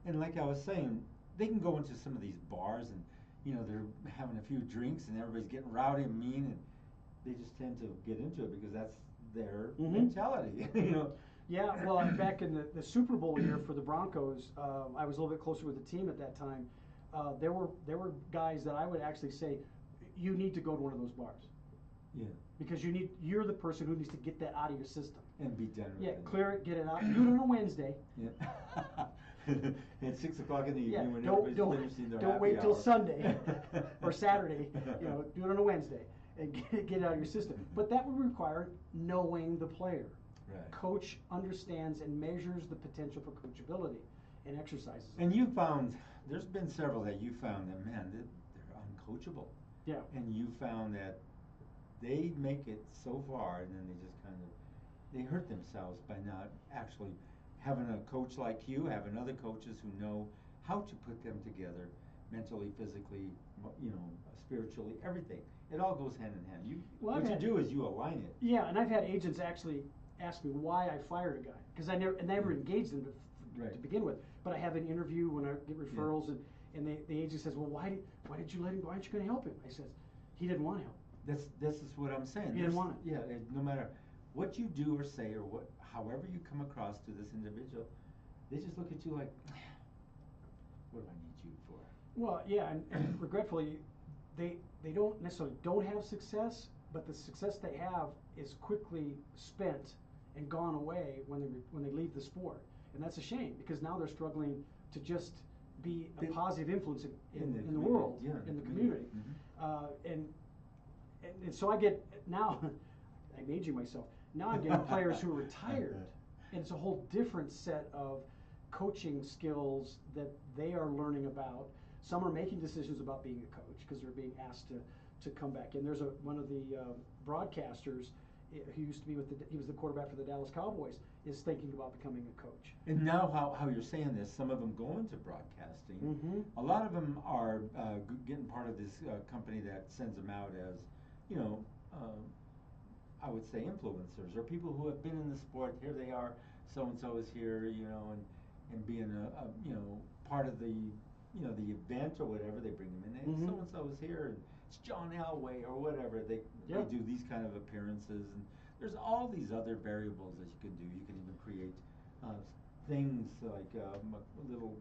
And like I was saying, they can go into some of these bars and, they're having a few drinks and everybody's getting rowdy and mean, and they just tend to get into it because that's their mentality. Yeah, well, back in the Super Bowl year for the Broncos, I was a little bit closer with the team at that time. There were guys that I would actually say, you need to go to one of those bars. Yeah. Because you're the person who needs to get that out of your system. And be done with it. it. Yeah, clear it, get it out. Do it on a Wednesday. Yeah. At 6 o'clock in the evening when don't everybody's finishing their don't wait happy till hour. Sunday or Saturday. Do it on a Wednesday and get it out of your system. But that would require knowing the player. Right. Coach understands and measures the potential for coachability and exercises. And you found, there's been several that you found that, man, they're uncoachable. Yeah. And you found that they make it so far and then they just they hurt themselves by not actually having a coach like you, having other coaches who know how to put them together mentally, physically, spiritually, everything. It all goes hand in hand. What you do is you align it. Yeah, and I've had agents actually ask me why I fired a guy, because I never engaged them to begin with. But I have an interview when I get referrals, and the agent says, well, why did you let him go? Why aren't you going to help him? I says, he didn't want help. This is what I'm saying. He didn't want it. Yeah, no matter what you do or say or however you come across to this individual, they just look at you like, what do I need you for? Well, yeah, and regretfully, they don't necessarily don't have success, but the success they have is quickly spent and gone away when they leave the sport, and that's a shame because now they're struggling to just be a positive influence in the world, in the community, and so I get now. I'm aging myself. Now I'm getting players who are retired, and it's a whole different set of coaching skills that they are learning about. Some are making decisions about being a coach because they're being asked to come back. And there's one of the broadcasters who used to be he was the quarterback for the Dallas Cowboys, is thinking about becoming a coach. And now how you're saying this, some of them go into broadcasting. A lot of them are getting part of this company that sends them out as, I would say influencers or people who have been in the sport. Here they are, so and so is here, and being a part of the the event or whatever. They bring them in, and so and so is here, and it's John Elway or whatever. They do these kind of appearances, and there's all these other variables that you can do. You can even create things like little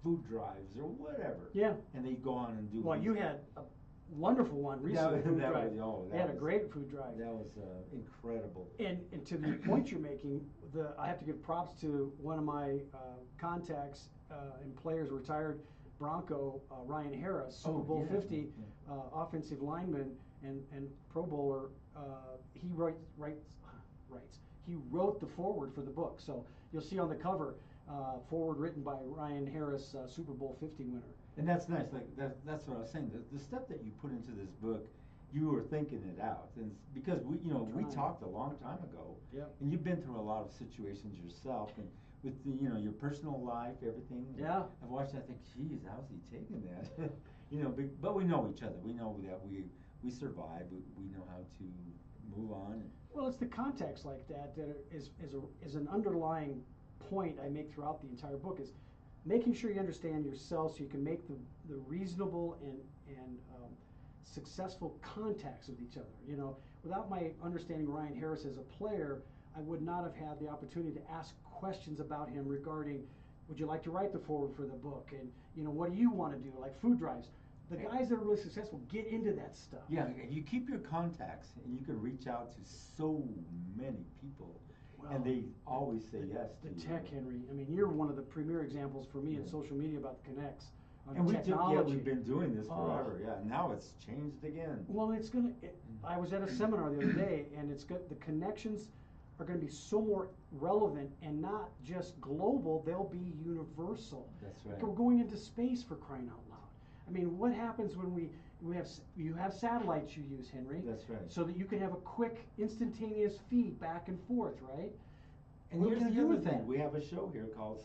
food drives or whatever. Yeah. And they go on and do. Well, you had a wonderful one recently. They had a great food drive. That was incredible. And to the point you're making, I have to give props to one of my contacts and players, retired Bronco, Ryan Harris, Super Bowl 50 offensive lineman and Pro Bowler. He he wrote the foreword for the book. So you'll see on the cover, foreword written by Ryan Harris, Super Bowl 50 winner. And that's nice. Like that's what I was saying. The stuff that you put into this book, you were thinking it out, and because we talked a long time ago. Yeah. And you've been through a lot of situations yourself, and with your personal life, everything. Yeah. I've watched that. I think, geez, how's he taking that? But we know each other. We know that we survive. We know how to move on. Well, it's the context like that is an underlying point I make throughout the entire book, is making sure you understand yourself so you can make the reasonable and successful contacts with each other. Without my understanding Ryan Harris as a player, I would not have had the opportunity to ask questions about him regarding, would you like to write the foreword for the book? And what do you want to do, like food drives? The guys that are really successful get into that stuff. Yeah, you keep your contacts, and you can reach out to so many people. And they always say yes to you. The tech, Henry. I mean, you're one of the premier examples for me in social media about the connects. And we've been doing this forever. Yeah, now it's changed again. Well, I was at a seminar the other day, and the connections are going to be so more relevant and not just global. They'll be universal. That's right. We're going into space, for crying out loud. I mean, what happens when you have satellites you use, Henry? That's right. So that you can have a quick, instantaneous feed back and forth, right? And here's the other thing. We have a show here called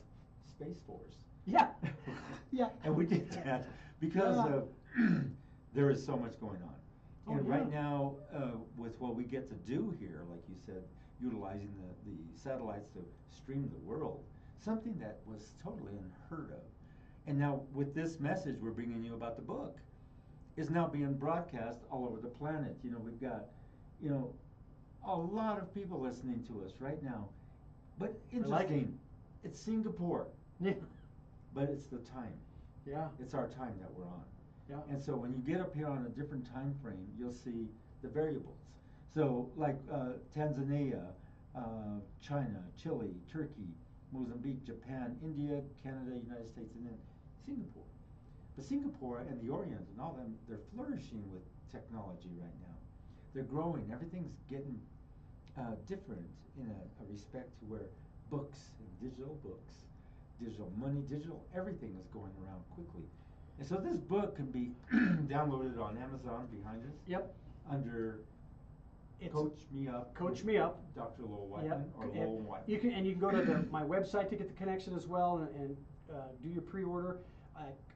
Space Force. Yeah. Yeah. And we did that because there is so much going on. And right now, with what we get to do here, like you said, utilizing the satellites to stream the world, something that was totally unheard of. And now with this message we're bringing you about the book, is now being broadcast all over the planet. You know, we've got, you know, a lot of people listening to us right now. But interesting, it's Singapore, Yeah. but it's the time. Yeah. It's our time that we're on. Yeah. And so when you get up here on a different time frame, you'll see the variables. So like Tanzania, China, Chile, Turkey, Mozambique, Japan, India, Canada, United States, and then Singapore. But Singapore and the Orient and all them, they're flourishing with technology right now. They're growing. Everything's getting different in a respect to where books and digital books, digital money, digital everything is going around quickly. And so this book can be downloaded on Amazon behind us. Yep. Under Coach Me Up. Coach Me Up. Dr. Lowell Whiteman, Yep. or Lowell Whiteman. You can go to my website to get the connection as well, and do your pre-order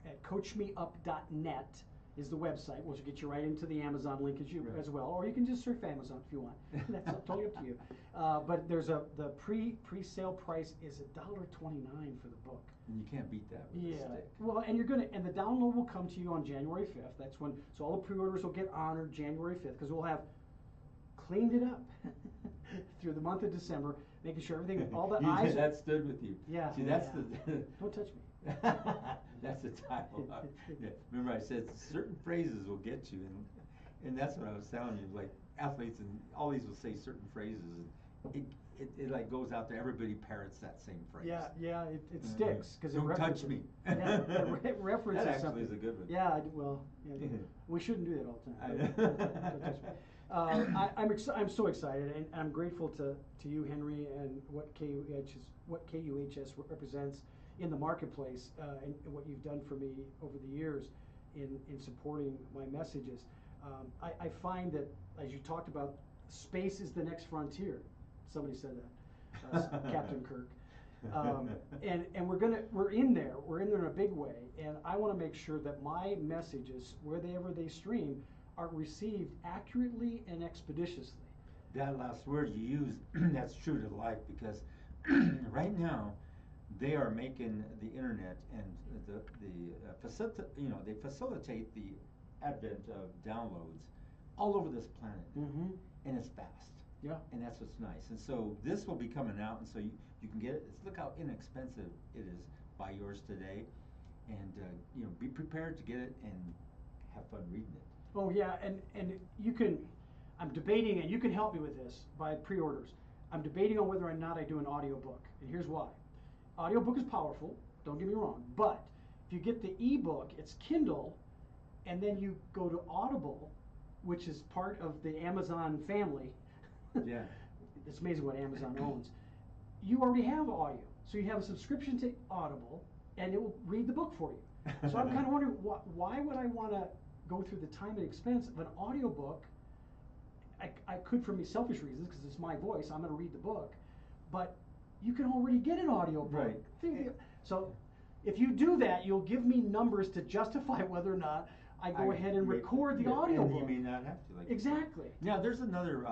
at coachmeup.net is the website, which will get you right into the Amazon link as well, or you can just surf Amazon if you want. That's totally up to you. But there's the pre-sale price is $1.29 for the book. And you can't beat that with a stick. Well, and the download will come to you on January 5th. That's when, so all the pre-orders will get honored January 5th, because we'll have cleaned it up through the month of December, making sure everything, all the eyes. That stood with you. Yeah. See, that's the. Don't touch me. That's the title. Yeah. Remember, I said certain phrases will get you, and that's what I was telling you. Like athletes and all these will say certain phrases, and it like goes out there. Everybody parrots that same phrase. Yeah, it sticks because don't touch me. Yeah, it references that actually something. is a good one. Yeah, we shouldn't do that all the time. Don't touch me. I'm so excited, and I'm grateful to you, Henry, and what KUHS represents in the marketplace, and what you've done for me over the years in supporting my messages. I find that, as you talked about, space is the next frontier. Somebody said that, Captain Kirk. And we're in there in a big way, and I want to make sure that my messages, wherever they stream, are received accurately and expeditiously. That last word you used, that's true to life, because right now they are making the internet and they facilitate the advent of downloads all over this planet, and it's fast. Yeah. And that's what's nice. And so this will be coming out, and so you can get it. Look how inexpensive it is. Buy yours today, and be prepared to get it and have fun reading it. Oh yeah, and you can. I'm debating, and you can help me with this by pre-orders. I'm debating on whether or not I do an audiobook, and here's why. Audiobook is powerful, don't get me wrong, but if you get the ebook, it's Kindle, and then you go to Audible, which is part of the Amazon family. Yeah. It's amazing what Amazon owns. You already have audio, so you have a subscription to Audible, and it will read the book for you. So I'm kind of wondering, why would I want to go through the time and expense of an audiobook? I could, for me, selfish reasons, because it's my voice, I'm going to read the book, but you can already get an audiobook. Right. So if you do that, you'll give me numbers to justify whether or not I go ahead and record the audiobook. And you may not have to. Like exactly. Now, there's another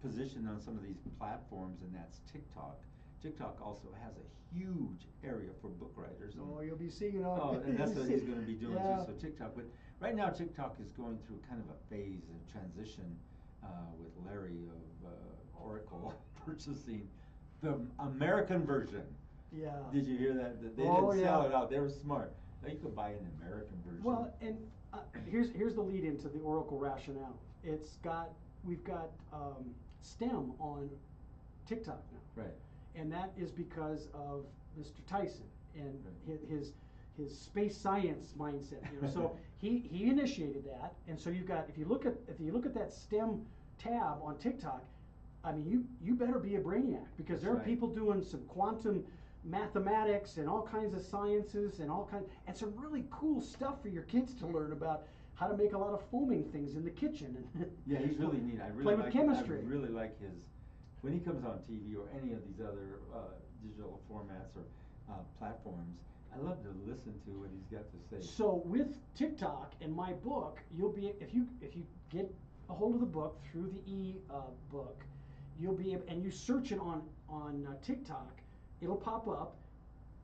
position on some of these platforms, and that's TikTok. TikTok also has a huge area for book writers. Oh, you'll be seeing it on. Oh, and that's what he's going to be doing yeah. too. So TikTok, but right now TikTok is going through kind of a phase of transition with Larry of Oracle purchasing the American version. Yeah. Did you hear that? They didn't sell it out. They were smart. Now you could buy an American version. Well, and here's the lead into the Oracle rationale. We've got STEM on TikTok now. Right. And that is because of Mr. Tyson and his space science mindset. So he initiated that, and so you've got, if you look at that STEM tab on TikTok, I mean you better be a brainiac, because there are people doing some quantum mathematics and all kinds of sciences and and some really cool stuff for your kids to learn about how to make a lot of foaming things in the kitchen. Yeah, he's really neat. I really play with chemistry. I really like his, when he comes on TV or any of these other digital formats or platforms. I love to listen to what he's got to say. So with TikTok and my book, you'll be, if you get a hold of the book through the book, you'll be able, and you search it on TikTok, it'll pop up.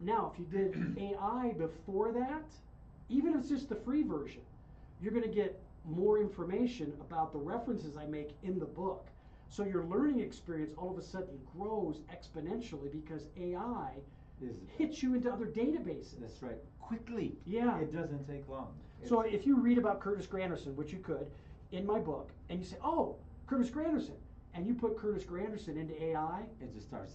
Now, if you did AI before that, even if it's just the free version, you're going to get more information about the references I make in the book. So your learning experience all of a sudden grows exponentially because AI hits you into other databases. That's right. Quickly. Yeah. It doesn't take long. So if you read about Curtis Granderson, which you could, in my book, and you say, oh, Curtis Granderson, and you put Curtis Granderson into AI, it just starts,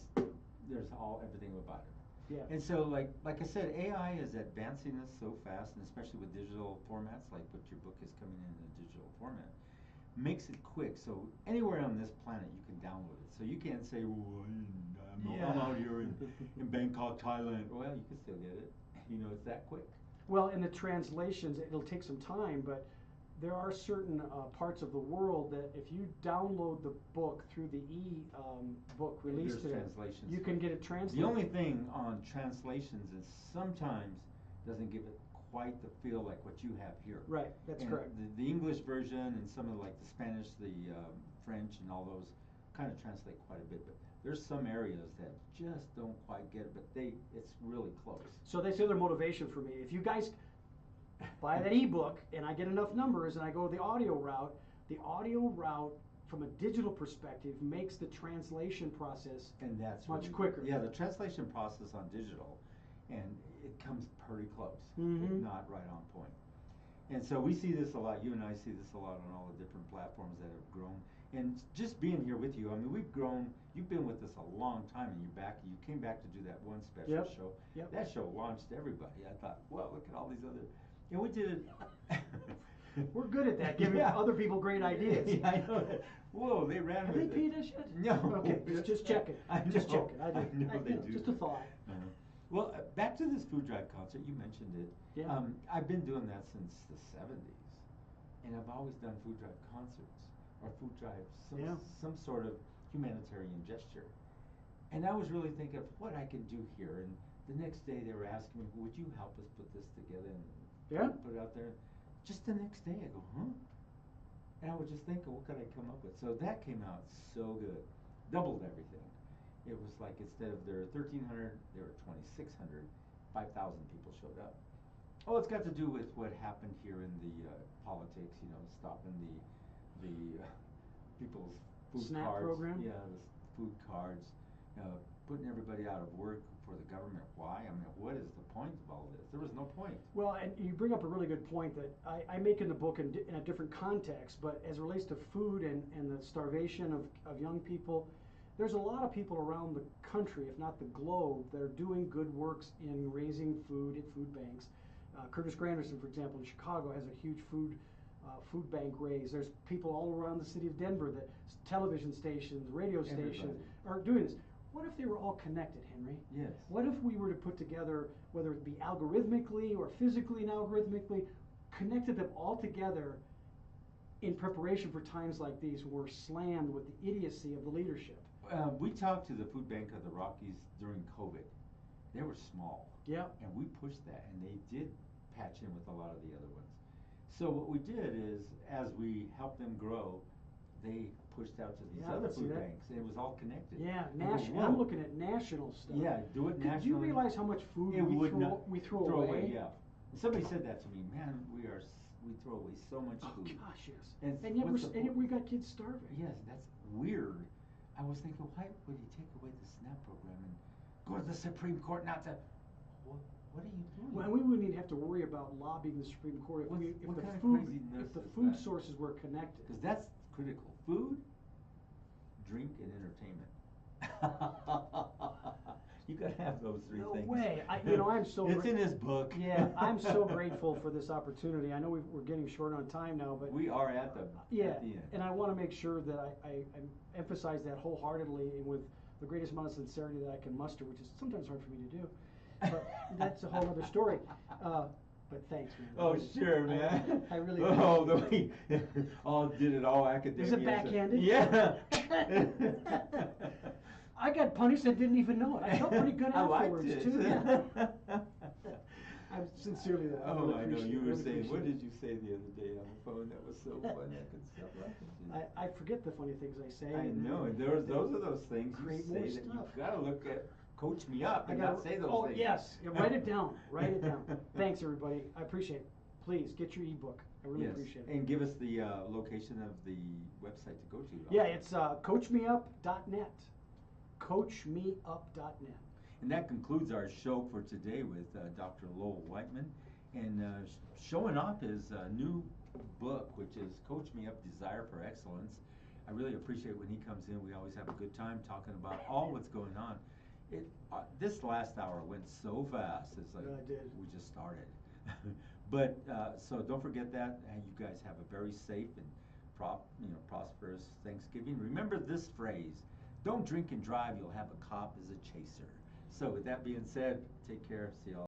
there's everything about it. yeah. And so like I said, AI is advancing us so fast, and especially with digital formats, like what your book is coming in a digital format, makes it quick. So anywhere on this planet you can download it. So you can't say, well, I'm out here in Bangkok, Thailand. Well, you can still get it. You know, it's that quick. Well, in the translations, it'll take some time, but there are certain parts of the world that if you download the book through the book release today, you can get it translated. The only thing on translations is sometimes doesn't give it quite the feel like what you have here. Right, that's correct. The English version and some of like the Spanish, the French, and all those kind of translate quite a bit, but there's some areas that just don't quite get it, but it's really close. So that's the other motivation for me. If you guys buy that ebook and I get enough numbers and I go the audio route from a digital perspective makes the translation process and that's much quicker. Yeah, the translation process on digital, and it comes pretty close, Mm-hmm. if not right on point. And so we see this a lot. You and I see this a lot on all the different platforms that have grown. And just being here with you, I mean, we've grown. You've been with us a long time, and you came back to do that one special show. Yep. That show launched everybody. I thought, well, look at all these other. And we did it. We're good at that, giving other people great ideas. Yeah, I know that. Whoa, they ran Have with it. they paid us yet? No. Okay, just checking. Just checking. I know they do. Just a thought. Well, back to this food drive concert. You mentioned it. Yeah. I've been doing that since the '70s, and I've always done food drive concerts or food drives, some sort of humanitarian gesture. And I was really thinking of what I can do here. And the next day they were asking me, "Would you help us put this together and put it out there?" Just the next day, I go, "Huh?" And I was just thinking, what could I come up with? So that came out so good, doubled everything. It was like instead of their 1,300, there were 2,600. 5,000 people showed up. Oh, it's got to do with what happened here in the politics. You know, stopping the people's food SNAP cards. program? Yeah, the food cards. Putting everybody out of work for the government. Why? I mean, what is the point of all this? There was no point. Well, and you bring up a really good point that I make in the book in a different context, but as it relates to food and the starvation of young people, there's a lot of people around the country, if not the globe, that are doing good works in raising food at food banks. Curtis Granderson, for example, in Chicago has a huge food bank raise. There's people all around the city of Denver that television stations, radio stations are doing this. What if they were all connected, Henry? Yes. What if we were to put together, whether it be algorithmically or physically and algorithmically, connected them all together in preparation for times like these when we're slammed with the idiocy of the leadership? We talked to the food bank of the Rockies during COVID. They were small. Yeah. And we pushed that, and they did patch in with a lot of the other ones. So what we did is, as we helped them grow, they pushed out to these other food banks, and it was all connected. Yeah, national. I'm looking at national stuff. Yeah, do it nationally. Do you realize how much food we throw away? Yeah. And somebody said that to me. Man, we throw away so much food. Oh gosh, yes. And yet we got kids starving. Yes, that's weird. I was thinking, why would he take away the SNAP program and go to the Supreme Court not to? What are you doing? Well, we wouldn't even have to worry about lobbying the Supreme Court if the food sources were connected. Because that's critical. Food, drink, and entertainment. You gotta have those three things. No way. I'm so. It's in his book. Yeah, I'm so grateful for this opportunity. I know we're getting short on time now, but we are at the end. And I want to make sure that I emphasize that wholeheartedly and with the greatest amount of sincerity that I can muster, which is sometimes hard for me to do. But that's a whole other story. But thanks, man. Oh, sure, man. I really Oh, the way did it all academic. Is it backhanded? Yeah. I got punished and didn't even know it. I felt pretty good afterwards, too. Yeah. I'm sincerely that. Oh, I know. You were saying, what did you say the other day on the phone that was so funny? I could stop laughing. I forget the funny things I say. I know. Those are those things you create say more that stuff. you've got to look at coach me up I and gotta, not say those oh, things. yes, yeah, write it down, write it down. Thanks, everybody, I appreciate it. Please, get your ebook, I really Yes, appreciate it. and give us the location of the website to go to. Yeah, also. it's coachmeup.net, coachmeup.net. And that concludes our show for today with Dr. Lowell Whiteman, and showing off his new book, which is Coach Me Up, Desire for Excellence. I really appreciate when he comes in. We always have a good time talking about all what's going on. This last hour went so fast. It's like Yeah, it did. we just started. But so don't forget that. And you guys have a very safe and prosperous Thanksgiving. Remember this phrase: don't drink and drive. You'll have a cop as a chaser. So with that being said, take care. See y'all.